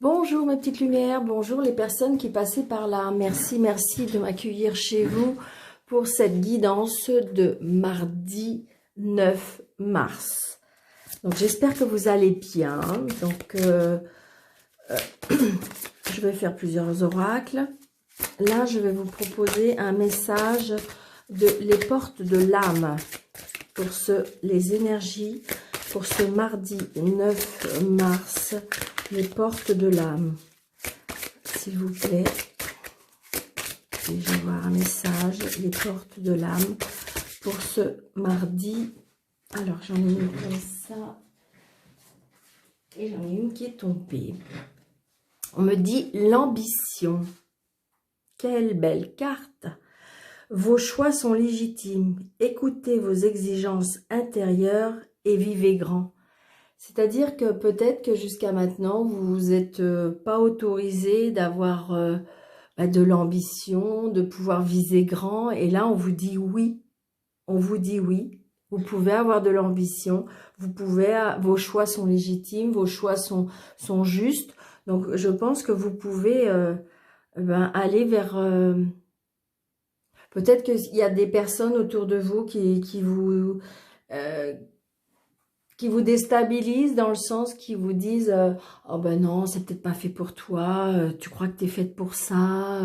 Bonjour mes petites lumières, bonjour les personnes qui passaient par là. Merci de m'accueillir chez vous pour cette guidance de mardi 9 mars. Donc j'espère que vous allez bien. Donc je vais faire plusieurs oracles. Là je vais vous proposer un message de les portes de l'âme pour les énergies pour ce mardi 9 mars. Les portes de l'âme, s'il vous plaît. Et je vais voir un message, les portes de l'âme pour ce mardi. Alors, j'en ai une comme ça. Et j'en ai une qui est tombée. On me dit l'ambition. Quelle belle carte. Vos choix sont légitimes. Écoutez vos exigences intérieures et vivez grand. C'est-à-dire que peut-être que jusqu'à maintenant, vous n'êtes pas autorisé d'avoir de l'ambition, de pouvoir viser grand. Et là, on vous dit oui. On vous dit oui. Vous pouvez avoir de l'ambition. Vos choix sont légitimes. Vos choix sont justes. Donc, je pense que vous pouvez aller vers... peut-être qu'il y a des personnes autour de vous qui vous déstabilisent dans le sens qui vous disent oh ben non, c'est peut-être pas fait pour toi, tu crois que tu es faite pour ça,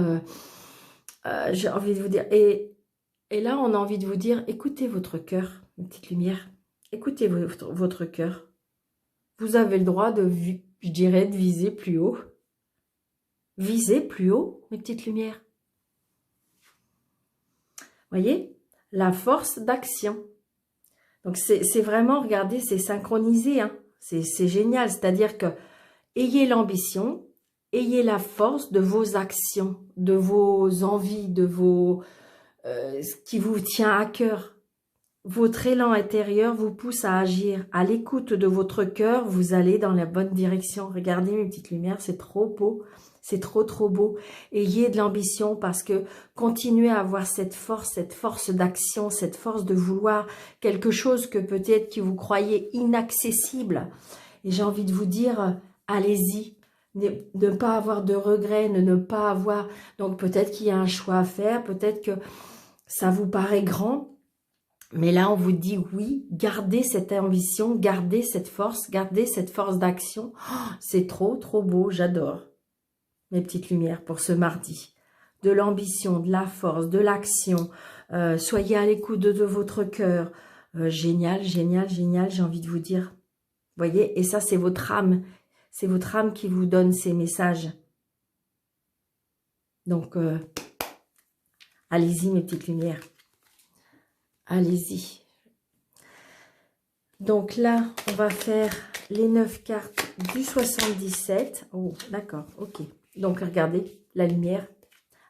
j'ai envie de vous dire, et là on a envie de vous dire, écoutez votre cœur, une petite lumière, écoutez votre cœur, vous avez le droit de, je dirais, de viser plus haut, visez plus haut, mes petites lumières, voyez, la force d'action. Donc, c'est vraiment, regardez, c'est synchronisé, hein. C'est génial. C'est-à-dire que ayez l'ambition, ayez la force de vos actions, de vos envies, de ce qui vous tient à cœur. Votre élan intérieur vous pousse à agir. À l'écoute de votre cœur, vous allez dans la bonne direction. Regardez mes petites lumières, c'est trop beau. C'est trop beau. Ayez de l'ambition parce que continuez à avoir cette force d'action, cette force de vouloir quelque chose que peut-être que vous croyez inaccessible. Et j'ai envie de vous dire, allez-y. Ne pas avoir de regrets, ne pas avoir... Donc peut-être qu'il y a un choix à faire, peut-être que ça vous paraît grand. Mais là, on vous dit oui, gardez cette ambition, gardez cette force d'action. Oh, c'est trop beau, j'adore. Mes petites lumières pour ce mardi. De l'ambition, de la force, de l'action. Soyez à l'écoute de votre cœur. Génial, j'ai envie de vous dire. Voyez, et ça, c'est votre âme. C'est votre âme qui vous donne ces messages. Donc, allez-y, mes petites lumières. Allez-y. Donc là, on va faire les 9 cartes du 77. Oh, d'accord, ok. Donc, regardez, la lumière.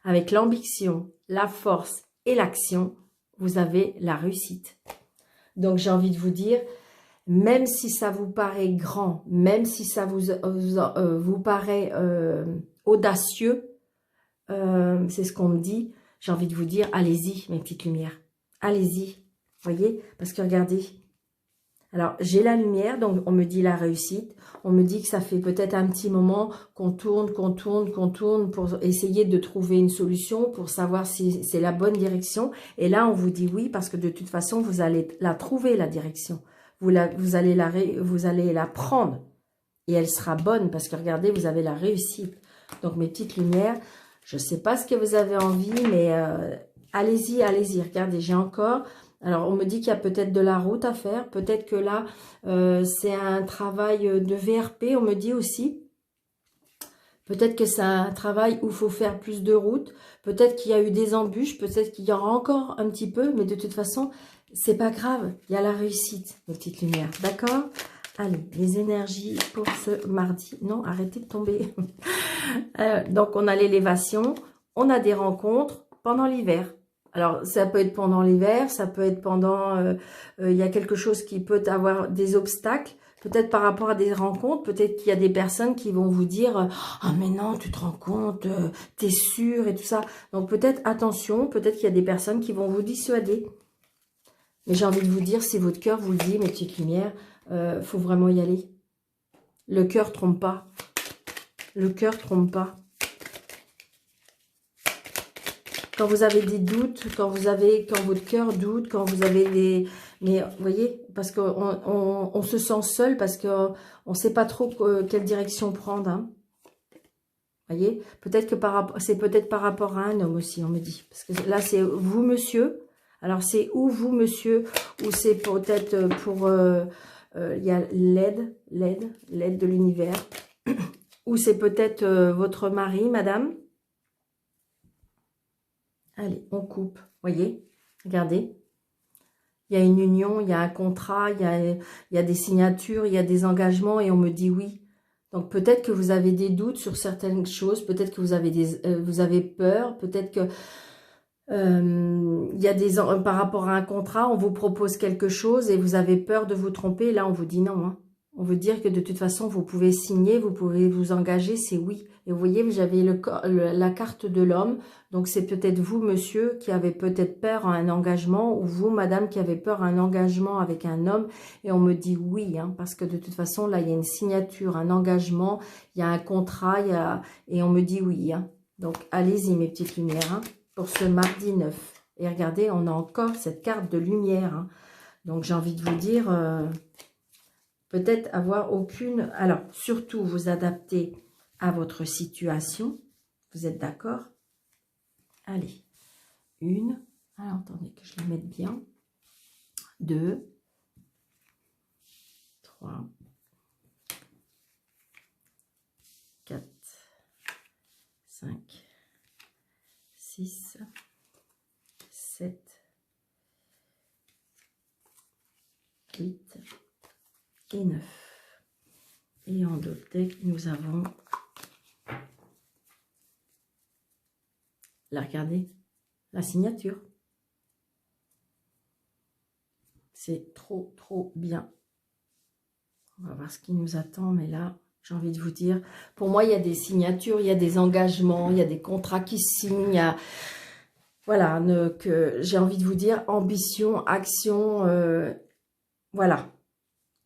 Avec l'ambition, la force et l'action, vous avez la réussite. Donc, j'ai envie de vous dire, même si ça vous paraît grand, même si ça vous paraît audacieux, c'est ce qu'on me dit, j'ai envie de vous dire, allez-y, mes petites lumières. Allez-y, voyez, parce que regardez, alors j'ai la lumière, donc on me dit la réussite, on me dit que ça fait peut-être un petit moment qu'on tourne pour essayer de trouver une solution, pour savoir si c'est la bonne direction, et là on vous dit oui, parce que de toute façon vous allez la trouver, la direction, vous allez la prendre, et elle sera bonne, parce que regardez, vous avez la réussite. Donc mes petites lumières, je ne sais pas ce que vous avez envie, mais... allez-y, regardez, j'ai encore... Alors, on me dit qu'il y a peut-être de la route à faire. Peut-être que là, c'est un travail de VRP, on me dit aussi. Peut-être que c'est un travail où il faut faire plus de route. Peut-être qu'il y a eu des embûches. Peut-être qu'il y aura encore un petit peu. Mais de toute façon, c'est pas grave. Il y a la réussite, mes petites lumières. D'accord ? Allez, les énergies pour ce mardi. Non, arrêtez de tomber. Donc, on a l'élévation. On a des rencontres pendant l'hiver. Alors, ça peut être pendant l'hiver, ça peut être pendant... il y a quelque chose qui peut avoir des obstacles, peut-être par rapport à des rencontres, peut-être qu'il y a des personnes qui vont vous dire « Ah, mais non, tu te rends compte, t'es sûr » et tout ça. Donc, peut-être, attention, peut-être qu'il y a des personnes qui vont vous dissuader. Mais j'ai envie de vous dire, si votre cœur vous le dit, mes petites lumières, faut vraiment y aller. Le cœur trompe pas. Le cœur trompe pas. Quand vous avez des doutes, quand votre cœur doute, quand vous avez des... Mais vous voyez, parce qu'on se sent seul, parce qu'on ne sait pas trop quelle direction prendre. Hein. Vous voyez, peut-être que c'est peut-être par rapport à un homme aussi, on me dit. Parce que là, c'est vous, monsieur. Alors, c'est ou vous, monsieur, ou c'est peut-être pour... il y a l'aide de l'univers. Ou c'est peut-être votre mari, madame. Allez, on coupe. Voyez, regardez. Il y a une union, il y a un contrat, il y a des signatures, il y a des engagements et on me dit oui. Donc peut-être que vous avez des doutes sur certaines choses, peut-être que vous avez peur, peut-être que il y a par rapport à un contrat, on vous propose quelque chose et vous avez peur de vous tromper. Là, on vous dit non. Hein. On veut dire que de toute façon, vous pouvez signer, vous pouvez vous engager, c'est oui. Et vous voyez, j'avais la carte de l'homme. Donc, c'est peut-être vous, monsieur, qui avez peut-être peur à un engagement, ou vous, madame, qui avez peur à un engagement avec un homme. Et on me dit oui, hein, parce que de toute façon, là, il y a une signature, un engagement, il y a un contrat, et on me dit oui. Hein. Donc, allez-y, mes petites lumières, hein, pour ce mardi 9. Et regardez, on a encore cette carte de lumière. Hein. Donc, j'ai envie de vous dire... peut-être avoir aucune... Alors, surtout, vous adapter à votre situation. Vous êtes d'accord? Allez. 1. Alors, attendez que je les mette bien. 2. 3. 4. 5. 6. 7. 8. Et 9. Et en d'autres decks, nous avons... Là, regardez, la signature. C'est trop, trop bien. On va voir ce qui nous attend, mais là, j'ai envie de vous dire, pour moi, il y a des signatures, il y a des engagements, il y a des contrats qui se signent, il y a... Voilà, j'ai envie de vous dire, ambition, action, voilà.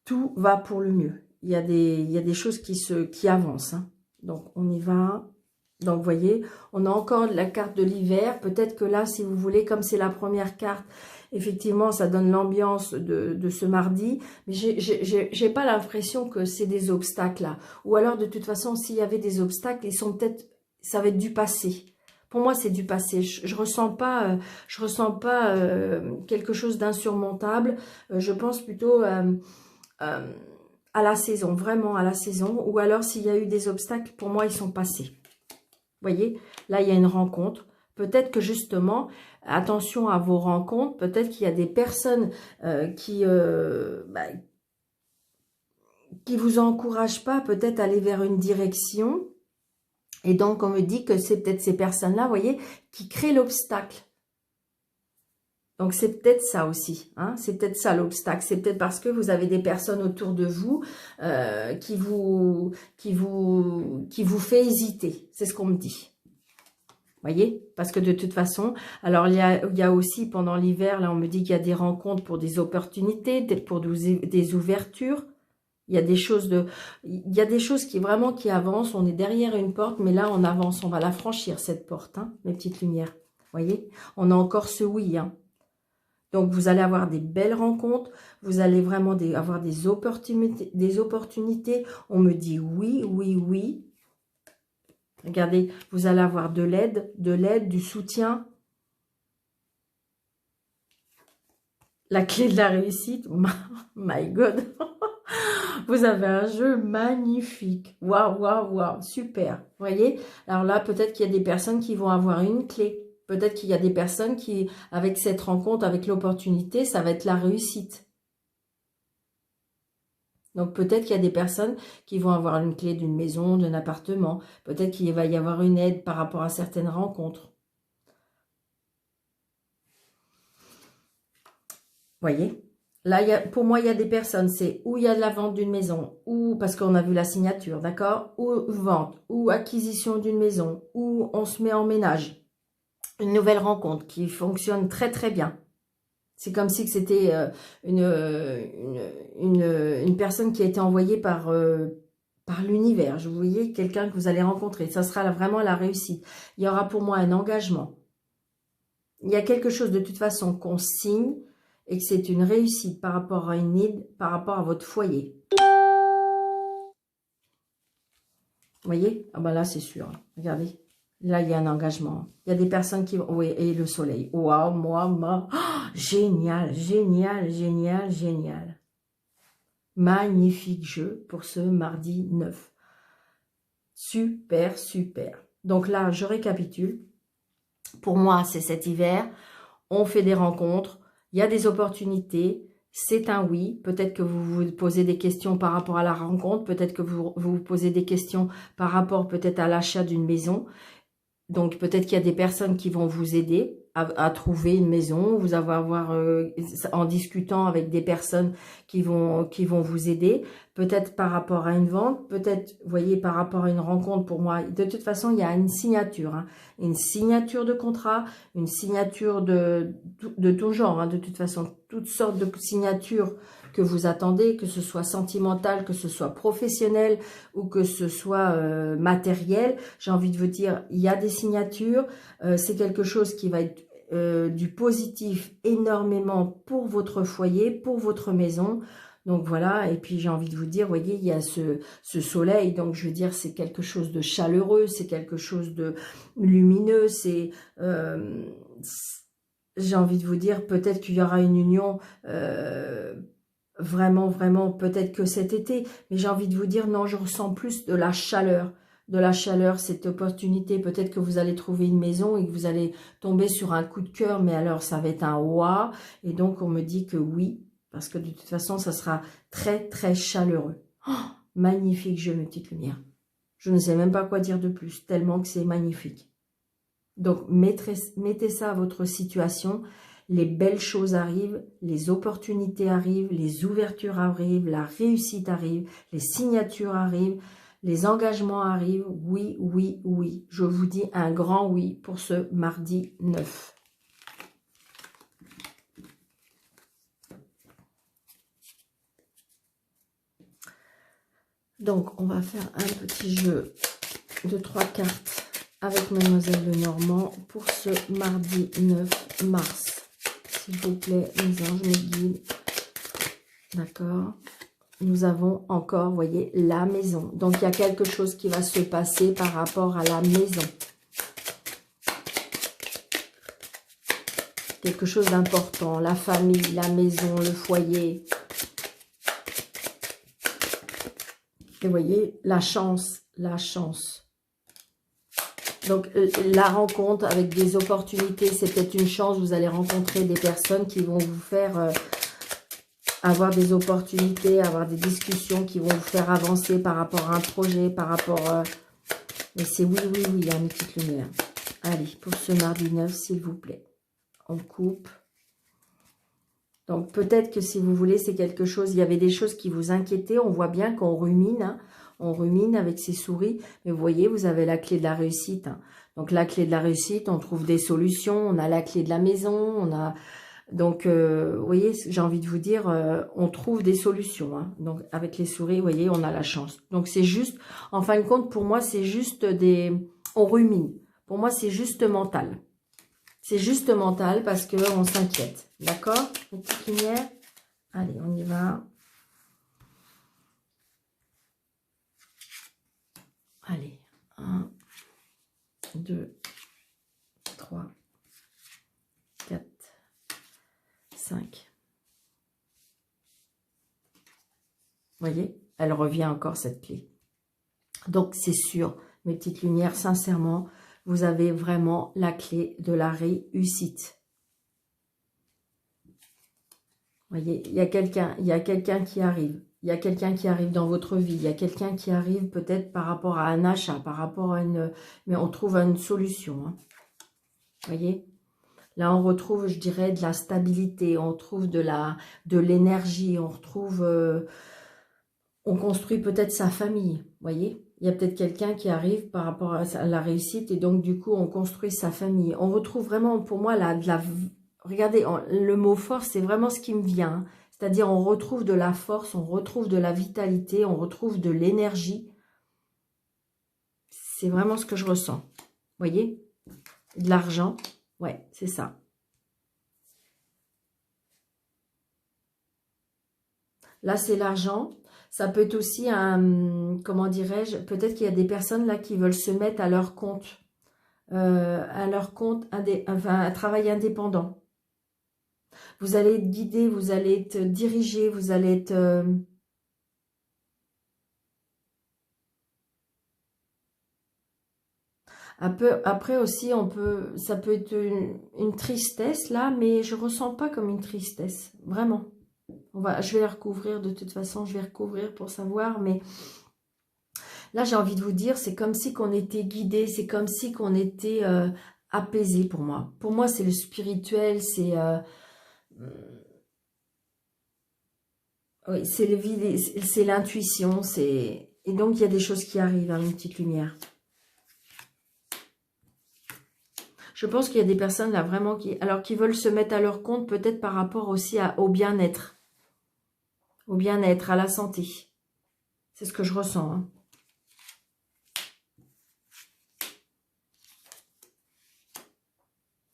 Tout va pour le mieux. Il y a des choses qui avancent. Hein. Donc, on y va. Donc, vous voyez, on a encore la carte de l'hiver. Peut-être que là, si vous voulez, comme c'est la première carte, effectivement, ça donne l'ambiance de ce mardi. Mais j'ai pas l'impression que c'est des obstacles là. Ou alors, de toute façon, s'il y avait des obstacles, ils sont peut-être... Ça va être du passé. Pour moi, c'est du passé. Je ressens pas quelque chose d'insurmontable. Je pense plutôt... à la saison, vraiment à la saison, ou alors s'il y a eu des obstacles, pour moi, ils sont passés. Vous voyez, là, il y a une rencontre. Peut-être que justement, attention à vos rencontres, peut-être qu'il y a des personnes qui vous encouragent pas peut-être à aller vers une direction. Et donc, on me dit que c'est peut-être ces personnes-là, vous voyez, qui créent l'obstacle. Donc, c'est peut-être ça aussi. Hein, c'est peut-être ça l'obstacle. C'est peut-être parce que vous avez des personnes autour de vous qui vous fait hésiter. C'est ce qu'on me dit. Voyez, parce que de toute façon, alors il y a aussi pendant l'hiver, là on me dit qu'il y a des rencontres pour des opportunités, pour des ouvertures. Il y a des choses qui vraiment qui avancent. On est derrière une porte, mais là on avance, on va la franchir cette porte, hein, mes petites lumières. Voyez, on a encore ce oui. Hein. Donc vous allez avoir des belles rencontres, vous allez vraiment avoir des opportunités. On me dit oui, oui, oui. Regardez, vous allez avoir de l'aide, du soutien. La clé de la réussite, my God. Vous avez un jeu magnifique. Waouh, waouh, waouh, super. Vous voyez? Alors là, peut-être qu'il y a des personnes qui vont avoir une clé. Peut-être qu'il y a des personnes qui, avec cette rencontre, avec l'opportunité, ça va être la réussite. Donc peut-être qu'il y a des personnes qui vont avoir une clé d'une maison, d'un appartement. Peut-être qu'il va y avoir une aide par rapport à certaines rencontres. Voyez? Là, pour moi, il y a des personnes, c'est où il y a de la vente d'une maison, ou parce qu'on a vu la signature, d'accord? Ou vente, ou acquisition d'une maison, ou on se met en ménage. Une nouvelle rencontre qui fonctionne très très bien. C'est comme si c'était une personne qui a été envoyée par par l'univers. Je vous voyez quelqu'un que vous allez rencontrer. Ça sera vraiment la réussite. Il y aura pour moi un engagement. Il y a quelque chose de toute façon qu'on signe et que c'est une réussite par rapport à une aide, par rapport à votre foyer. Vous voyez? Ah ben là, c'est sûr. Regardez. Là, il y a un engagement. Il y a des personnes qui vont... Oui, et le soleil. Waouh, moi. Oh, génial, génial, génial, génial. Magnifique jeu pour ce mardi 9. Super, super. Donc là, je récapitule. Pour moi, c'est cet hiver. On fait des rencontres. Il y a des opportunités. C'est un oui. Peut-être que vous vous posez des questions par rapport à la rencontre. Peut-être que vous vous posez des questions par rapport peut-être à l'achat d'une maison. Donc, peut-être qu'il y a des personnes qui vont vous aider à trouver une maison. Vous allez avoir, en discutant avec des personnes qui vont vous aider. Peut-être par rapport à une vente. Peut-être, vous voyez, par rapport à une rencontre pour moi. De toute façon, il y a une signature. Hein, une signature de contrat, une signature de tout genre. Hein, de toute façon, toutes sortes de signatures que vous attendez, que ce soit sentimental, que ce soit professionnel ou que ce soit matériel. J'ai envie de vous dire, il y a des signatures. C'est quelque chose qui va être du positif énormément pour votre foyer, pour votre maison. Donc voilà, et puis j'ai envie de vous dire, vous voyez, il y a ce soleil, donc je veux dire, c'est quelque chose de chaleureux, c'est quelque chose de lumineux, c'est... j'ai envie de vous dire, peut-être qu'il y aura une union... vraiment, vraiment, peut-être que cet été, mais j'ai envie de vous dire, non, je ressens plus de la chaleur, cette opportunité, peut-être que vous allez trouver une maison et que vous allez tomber sur un coup de cœur, mais alors ça va être un waouh, et donc on me dit que oui, parce que de toute façon, ça sera très, très chaleureux. Oh, magnifique jeu, mes petites lumières. Je ne sais même pas quoi dire de plus, tellement que c'est magnifique. Donc, mettez ça à votre situation. Les belles choses arrivent, les opportunités arrivent, les ouvertures arrivent, la réussite arrive, les signatures arrivent, les engagements arrivent. Oui, oui, oui. Je vous dis un grand oui pour ce mardi 9. Donc, on va faire un petit jeu de 3 cartes avec Mademoiselle Lenormand pour ce mardi 9 mars. S'il vous plaît, mes anges, mes guides. D'accord. Nous avons encore, vous voyez, la maison. Donc, il y a quelque chose qui va se passer par rapport à la maison. Quelque chose d'important. La famille, la maison, le foyer. Et vous voyez, la chance, la chance. Donc, la rencontre avec des opportunités, c'est peut-être une chance. Vous allez rencontrer des personnes qui vont vous faire avoir des opportunités, avoir des discussions qui vont vous faire avancer par rapport à un projet, par rapport... Mais c'est oui, oui, oui, hein, mes petites lumières. Allez, pour ce mardi 9, s'il vous plaît. On coupe. Donc, peut-être que si vous voulez, c'est quelque chose... Il y avait des choses qui vous inquiétaient. On voit bien qu'on rumine, hein. On rumine avec ses souris, mais vous voyez, vous avez la clé de la réussite. Hein. Donc, la clé de la réussite, on trouve des solutions, on a la clé de la maison, on a... Donc, vous voyez, j'ai envie de vous dire, on trouve des solutions. Hein. Donc, avec les souris, vous voyez, on a la chance. Donc, c'est juste, en fin de compte, pour moi, c'est juste des... On rumine. Pour moi, c'est juste mental. C'est juste mental parce qu'on s'inquiète. D'accord? Une petite lumière. Allez, on y va. Allez, 1, 2, 3, 4, 5. Vous voyez, elle revient encore cette clé. Donc, c'est sûr, mes petites lumières, sincèrement, vous avez vraiment la clé de la réussite. Vous voyez, il y a quelqu'un qui arrive. Il y a quelqu'un qui arrive dans votre vie. Il y a quelqu'un qui arrive peut-être par rapport à un achat, par rapport à une... Mais on trouve une solution. Hein. Vous voyez? Là, on retrouve, je dirais, de la stabilité. On trouve de l'énergie. On retrouve... on construit peut-être sa famille. Vous voyez? Il y a peut-être quelqu'un qui arrive par rapport à la réussite. Et donc, du coup, on construit sa famille. On retrouve vraiment, pour moi, regardez, le mot force, c'est vraiment ce qui me vient. Hein. C'est-à-dire, on retrouve de la force, on retrouve de la vitalité, on retrouve de l'énergie. C'est vraiment ce que je ressens. Vous voyez? De l'argent. Ouais, c'est ça. Là, c'est l'argent. Ça peut être aussi un, comment dirais-je, peut-être qu'il y a des personnes là qui veulent se mettre à leur compte, enfin, un travail indépendant. Vous allez être guidé, vous allez être dirigé, vous allez être... un peu, après aussi, ça peut être une tristesse là, mais je ressens pas comme une tristesse, vraiment. Je vais la recouvrir de toute façon, je vais recouvrir pour savoir, mais là j'ai envie de vous dire, c'est comme si qu'on était guidé, c'est comme si qu'on était apaisé pour moi. Pour moi, c'est le spirituel, oui, c'est le vide, c'est l'intuition, et donc il y a des choses qui arrivent à une petite lumière. Je pense qu'il y a des personnes là vraiment qui veulent se mettre à leur compte, peut-être par rapport aussi au bien-être. Au bien-être, à la santé. C'est ce que je ressens. Hein.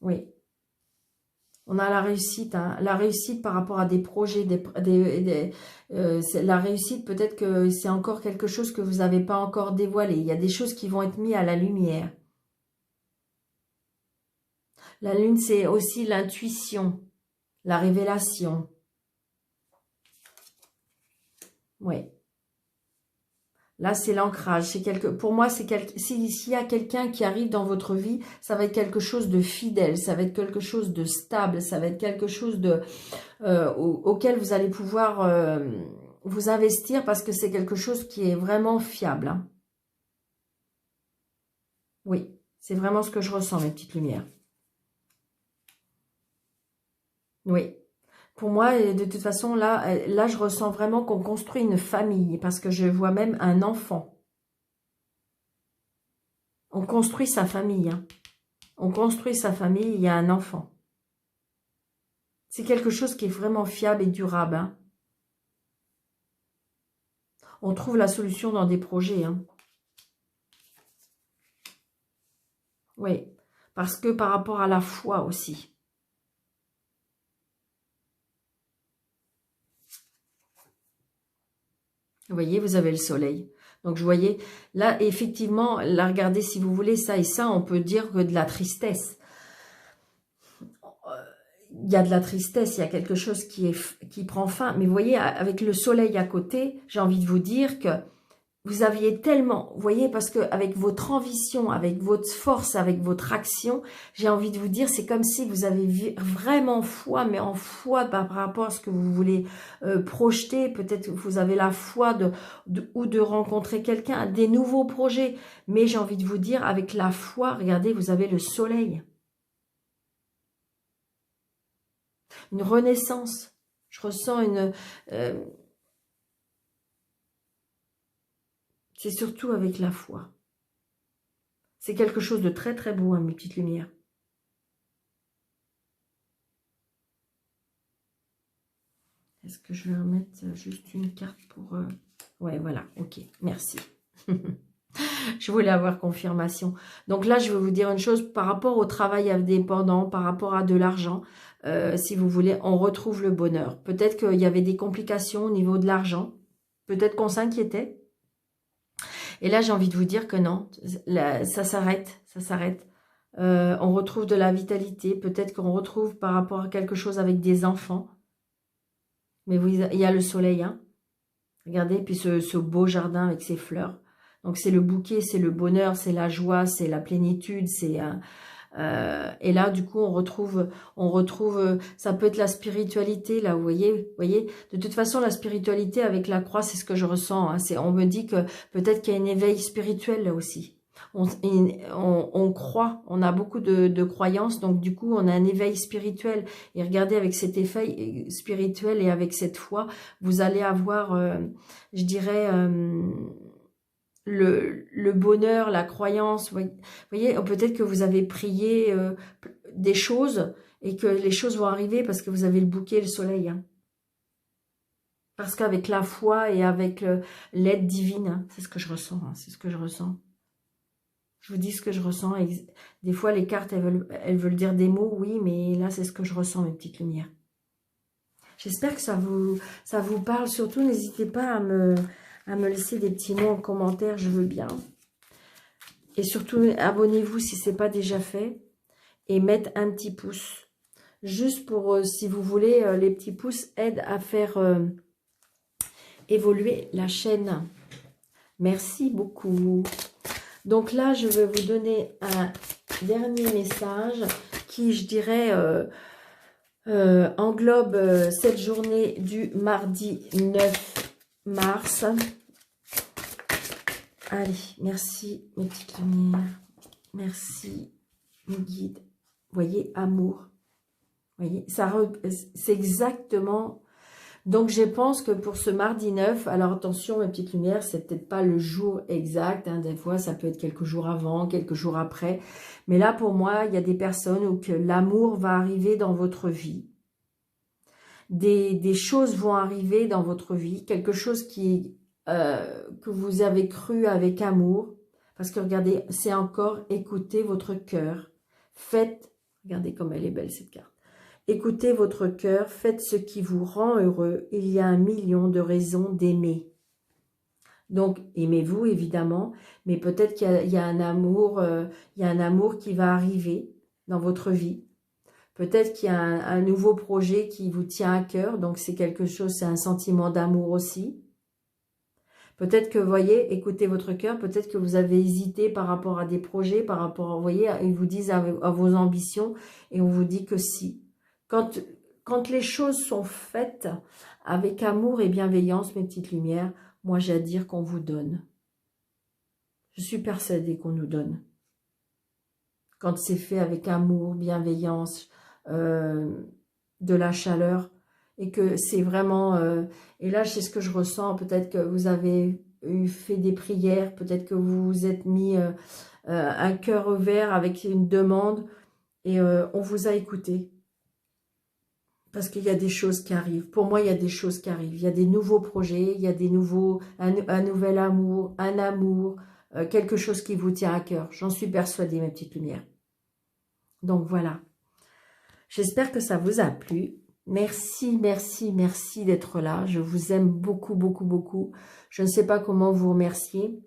Oui. On a la réussite. Hein. La réussite par rapport à des projets. La réussite, peut-être que c'est encore quelque chose que vous n'avez pas encore dévoilé. Il y a des choses qui vont être mises à la lumière. La lune, c'est aussi l'intuition. La révélation. Oui. Là, c'est l'ancrage. Pour moi, s'il y a quelqu'un qui arrive dans votre vie, ça va être quelque chose de fidèle, ça va être quelque chose de stable, ça va être quelque chose auquel vous allez pouvoir vous investir parce que c'est quelque chose qui est vraiment fiable. Hein. Oui, c'est vraiment ce que je ressens, mes petites lumières. Oui. Pour moi, de toute façon, là, je ressens vraiment qu'on construit une famille parce que je vois même un enfant. On construit sa famille. Hein. On construit sa famille, il y a un enfant. C'est quelque chose qui est vraiment fiable et durable. Hein. On trouve la solution dans des projets. Hein. Oui, parce que par rapport à la foi aussi. Vous voyez, vous avez le soleil. Donc, je voyais, là, effectivement, là, regardez, si vous voulez ça et ça, on peut dire que de la tristesse. Il y a de la tristesse, il y a quelque chose qui prend fin. Mais vous voyez, avec le soleil à côté, j'ai envie de vous dire que vous aviez tellement, vous voyez, parce que avec votre ambition, avec votre force, avec votre action, j'ai envie de vous dire, c'est comme si vous avez vraiment foi, mais en foi par rapport à ce que vous voulez projeter. Peut-être que vous avez la foi ou de rencontrer quelqu'un, des nouveaux projets. Mais j'ai envie de vous dire, avec la foi, regardez, vous avez le soleil. Une renaissance. Je ressens une... c'est surtout avec la foi. C'est quelque chose de très très beau, hein, mes petites lumières. Est-ce que je vais remettre juste une carte pour... Ouais, voilà, ok, merci. Je voulais avoir confirmation. Donc là, je vais vous dire une chose, par rapport au travail indépendant, par rapport à de l'argent, si vous voulez, on retrouve le bonheur. Peut-être qu'il y avait des complications au niveau de l'argent, peut-être qu'on s'inquiétait. Et là, j'ai envie de vous dire que non, ça s'arrête, ça s'arrête. On retrouve de la vitalité, peut-être qu'on retrouve par rapport à quelque chose avec des enfants. Mais il y a le soleil, hein. Regardez, puis ce beau jardin avec ses fleurs. Donc c'est le bouquet, c'est le bonheur, c'est la joie, c'est la plénitude, et là du coup on retrouve, ça peut être la spiritualité là, vous voyez. De toute façon la spiritualité avec la croix, c'est ce que je ressens. Hein, on me dit que peut-être qu'il y a un éveil spirituel là aussi. On croit, on a beaucoup de croyances, donc du coup on a un éveil spirituel. Et regardez, avec cet éveil spirituel et avec cette foi, vous allez avoir, je dirais, le bonheur, la croyance. Vous voyez, peut-être que vous avez prié des choses et que les choses vont arriver parce que vous avez le bouquet, le soleil. Hein. Parce qu'avec la foi et avec l'aide divine, hein, c'est ce que je ressens. Hein, c'est ce que je ressens. Je vous dis ce que je ressens. Et des fois, les cartes, elles veulent dire des mots, oui, mais là, c'est ce que je ressens, mes petites lumières. J'espère que ça vous parle. Surtout, n'hésitez pas à me laisser des petits mots en commentaire, je veux bien. Et surtout, abonnez-vous si ce n'est pas déjà fait. Et mettez un petit pouce. Juste pour, si vous voulez, les petits pouces aident à faire évoluer la chaîne. Merci beaucoup. Donc là, je vais vous donner un dernier message qui, je dirais, englobe cette journée du mardi 9 mars. Allez, merci mes petites lumières. Merci mes guides. Vous voyez, amour. Vous voyez, c'est exactement... Donc, je pense que pour ce mardi 9, alors attention, mes petites lumières, c'est peut-être pas le jour exact. Hein, des fois, ça peut être quelques jours avant, quelques jours après. Mais là, pour moi, il y a des personnes où que l'amour va arriver dans votre vie. Des choses vont arriver dans votre vie. Quelque chose que vous avez cru avec amour. Parce que regardez, c'est encore écoutez votre cœur. Faites, regardez comme elle est belle cette carte. Écoutez votre cœur, faites ce qui vous rend heureux. Il y a 1 million de raisons d'aimer. Donc, aimez-vous évidemment, mais peut-être qu'il y a un amour, qui va arriver dans votre vie. Peut-être qu'il y a un nouveau projet qui vous tient à cœur. Donc, c'est quelque chose, c'est un sentiment d'amour aussi. Peut-être que, vous voyez, écoutez votre cœur, peut-être que vous avez hésité par rapport à des projets, par rapport, vous voyez, ils vous disent à vos ambitions et on vous dit que si. Quand les choses sont faites avec amour et bienveillance, mes petites lumières, moi j'ai à dire qu'on vous donne. Je suis persuadée qu'on nous donne. Quand c'est fait avec amour, bienveillance, de la chaleur, et que c'est vraiment... et là, c'est ce que je ressens, peut-être que vous avez fait des prières, peut-être que vous vous êtes mis un cœur ouvert avec une demande, et on vous a écouté. Parce qu'il y a des choses qui arrivent. Pour moi, il y a des choses qui arrivent. Il y a des nouveaux projets, il y a des nouveaux, un nouvel amour, quelque chose qui vous tient à cœur. J'en suis persuadée, mes petites lumières. Donc voilà. J'espère que ça vous a plu. Merci, merci, merci d'être là. Je vous aime beaucoup, beaucoup, beaucoup. Je ne sais pas comment vous remercier.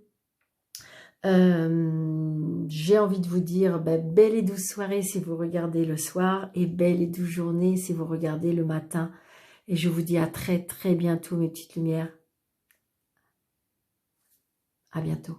J'ai envie de vous dire belle et douce soirée si vous regardez le soir et belle et douce journée si vous regardez le matin. Et je vous dis à très, très bientôt, mes petites lumières. À bientôt.